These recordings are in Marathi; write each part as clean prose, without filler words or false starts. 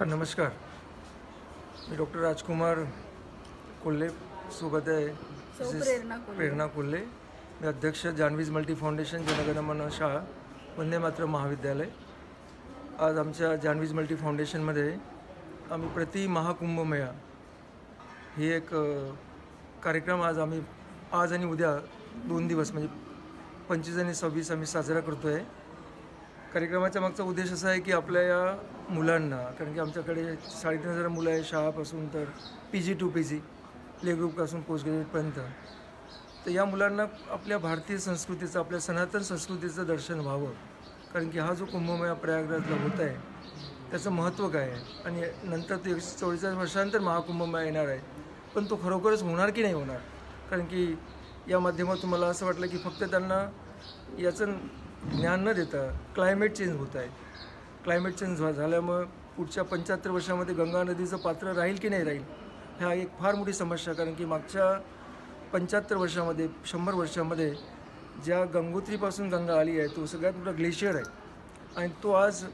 नमस्कार, मी डॉक्टर राजकुमार कोल्हे, सोबत आहे प्रेरणा कोल्हे. मी अध्यक्ष जान्हवीज मल्टी फाउंडेशन जनगणमन शाळा वंदे मातरम महाविद्यालय. आज आमच्या जान्हवीज मल्टी फाउंडेशनमध्ये आम्ही प्रति महाकुंभमेळा ही एक कार्यक्रम आम्ही आज आणि उद्या 2 दिवस म्हणजे 25 आणि 26 आम्ही साजरा करतो आहे. कार्यक्रमाचा मागचा उद्देश असा आहे की आपल्या या मुलांना, कारण की आमच्याकडे 3,500 मुलं आहे शाळापासून तर PG to PG प्ले ग्रुपपासून पोस्ट ग्रॅज्युएटपर्यंत. तर या मुलांना आपल्या भारतीय संस्कृतीचं, आपल्या सनातन संस्कृतीचं दर्शन व्हावं. कारण की हा जो कुंभमेळा प्रयागराजला होत आहे त्याचं महत्त्व काय आहे आणि नंतर ते 144 वर्षानंतर महाकुंभमेळा येणार आहे, पण तो खरोखरच होणार की नाही होणार. कारण की या माध्यमातून मला असं वाटलं की फक्त त्यांना याचं ज्ञान न देता क्लायमेट चेंज होत आहे. क्लायमेट चेंज झाल्यामुळं पुढच्या 75 वर्षामध्ये गंगा नदीचं पात्र राहील की नाही राहील, ह्या एक फार मोठी समस्या. कारण की मागच्या 75 वर्षामध्ये 100 वर्षामध्ये ज्या गंगोत्रीपासून गंगा आली आहे तो सगळ्यात मोठा ग्लेशियर आहे आणि तो आज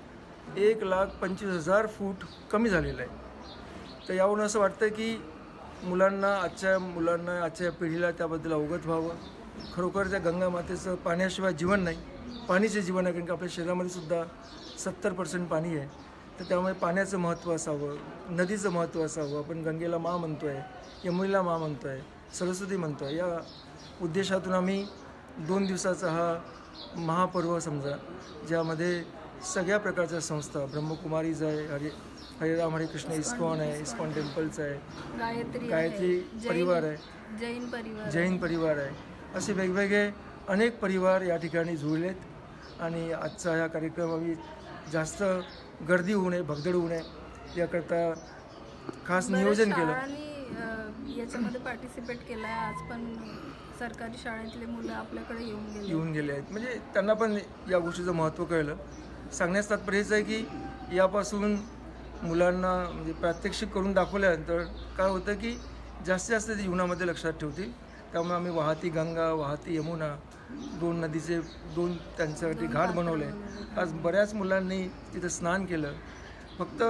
1,25,000 फूट कमी झालेला आहे. तर यावरून असं वाटतं की आजच्या पिढीला त्याबद्दल अवगत व्हावं. खरोखर त्या गंगा मातेचं पाण्याशिवाय जीवन नाही, पाणीचे जीवन आहे. कारण की आपल्या शरीरामध्ये सुद्धा 70% पाणी आहे. तर त्यामुळे पाण्याचं महत्त्व असावं, नदीचं महत्त्व असावं. आपण गंगेला मा म्हणतो आहे, यमुनेला मा म्हणतो आहे, सरस्वती म्हणतो आहे. या उद्देशातून आम्ही 2 दिवसाचा हा महापर्व समजा, ज्यामध्ये सगळ्या प्रकारच्या संस्था, ब्रह्मकुमारीज आहे, हरे राम हरे कृष्ण इस्कॉन आहे, इस्कॉन टेम्पल्स आहे, गायत्री परिवार आहे, जैन परिवार आहे, असे वेगवेगळे अनेक परिवार या ठिकाणी जुळलेत. आणि आजचा हा कार्यक्रम आम्ही जास्त गर्दी होऊ नये, भगदड होऊ नये याकरता खास नियोजन केलं. याच्यामध्ये पार्टिसिपेट केलं आहे. आज पण सरकारी शाळेतले मुलं आपल्याकडे येऊन गेले आहेत. म्हणजे त्यांना पण या गोष्टीचं महत्त्व कळलं. सांगण्यास तात्पर्य हेच आहे की यापासून मुलांना म्हणजे प्रात्यक्षिक करून दाखवल्यानंतर काय होतं की जास्तीत जास्त ते जीवनामध्ये लक्षात ठेवतील. त्यामुळे आम्ही वाहती गंगा, वाहती यमुना, 2 नदीचे 2 त्यांच्यासाठी घाट बनवले. आज बऱ्याच मुलांनी तिथं स्नान केलं. फक्त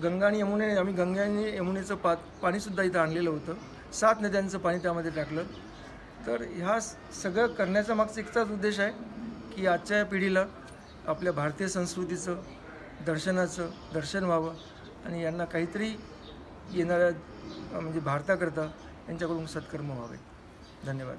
गंगा आणि यमुने, आम्ही गंगा आणि यमुनेचं पाणीसुद्धा इथं आणलेलं होतं. 7 नद्यांचं पाणी त्यामध्ये टाकलं. तर ह्या सगळं करण्याचा मागचा एकटाच उद्देश आहे की आजच्या पिढीला आपल्या भारतीय संस्कृतीचं दर्शन व्हावं आणि यांना काहीतरी येणाऱ्या म्हणजे भारताकरता यांच्याकडून सत्कर्म व्हावे. धन्यवाद.